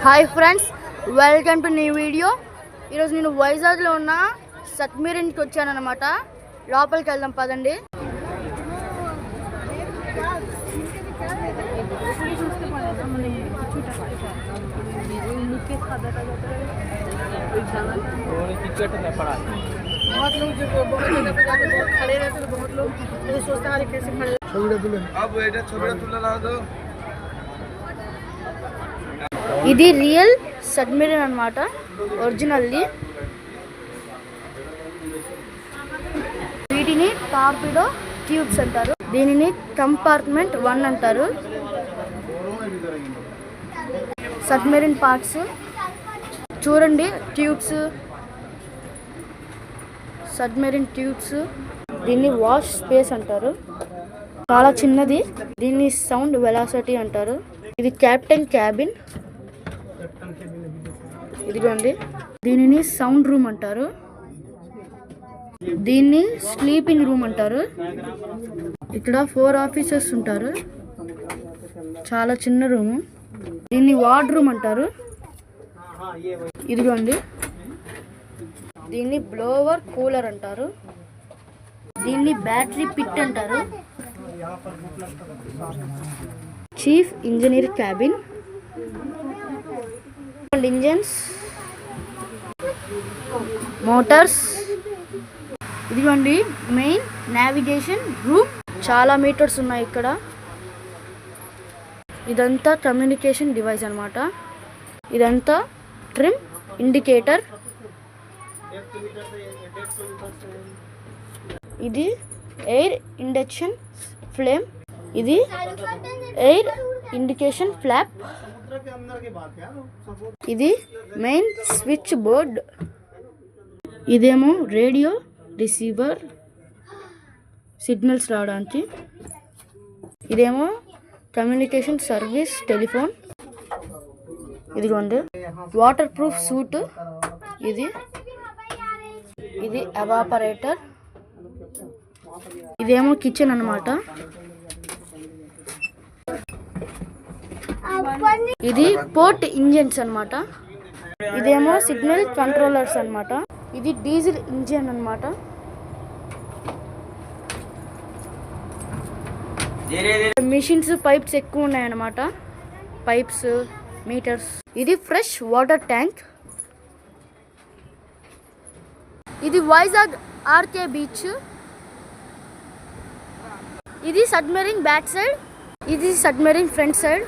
Hi friends, welcome to new video. ఈరోజు నేను వైజాగ్లో ఉన్న సబ్మెరీన్కి వచ్చానన్నమాట. లోపలికి వెళ్దాం పదండి. ఇది రియల్ సబ్మెరీన్ అన్నమాట, ఒరిజినల్ది. వీటిని టార్పిడో ట్యూబ్స్ అంటారు. దీనిని కంపార్ట్మెంట్ 1 అంటారు. సబ్మెరీన్ పార్ట్స్ చూడండి. Submarine tubes. దీన్ని వాష్ స్పేస్ అంటారు. చాలా చిన్నది. దీన్ని సౌండ్ వెలాసిటీ అంటారు. ఇది కెప్టెన్ క్యాబిన్. ఇదిగోండి, దీనిని సౌండ్ రూమ్ అంటారు. దీన్ని స్లీపింగ్ రూమ్ అంటారు. ఇక్కడ 4 ఆఫీసర్స్ ఉంటారు. చాలా చిన్న రూము. దీన్ని వార్డ్ రూమ్ అంటారు. ఇదిగోండి, దీన్ని బ్లోవర్ కూలర్ అంటారు. దీన్ని బ్యాటరీ పిట్ అంటారు. Chief engineer cabin. Engines, Motors. ఇదిగోండి మెయిన్ నావిగేషన్ రూమ్. చాలా మీటర్స్ ఉన్నాయి ఇక్కడ. ఇదంతా కమ్యూనికేషన్ డివైస్ అన్నమాట. ఇదంతా ట్రిమ్ ఇండికేటర్. ఇది ఎయిర్ ఇండక్షన్ ఫ్లేమ్. ఇది ఎయిర్ ఇండికేషన్ ఫ్లాప్. ఇది మెయిన్ స్విచ్ బోర్డ్. ఇదేమో రేడియో రిసీవర్, సిగ్నల్స్ రావడానికి. ఇదేమో కమ్యూనికేషన్ సర్వీస్ టెలిఫోన్. ఇదిగోండి వాటర్ ప్రూఫ్ సూట్. ఇది ఎవాపరేటర్. ఇదేమో కిచెన్ అన్నమాట. ఇది పోర్ట్ ఇంజన్స్ అన్నమాట. ఇదేమో సిగ్నల్ కంట్రోలర్స్ అన్నమాట. ఇది డీజిల్ ఇంజిన్ అన్నమాట. మిషన్స్, పైప్స్ ఎక్కువ ఉన్నాయన్నమాట. Pipes, meters. ఇది ఫ్రెష్ వాటర్ ట్యాంక్. ఇది వైజాగ్ ఆర్కే బీచ్. ఇది సబ్మెరీన్ బ్యాక్ సైడ్. ఇది సబ్మెరీన్ ఫ్రంట్ సైడ్.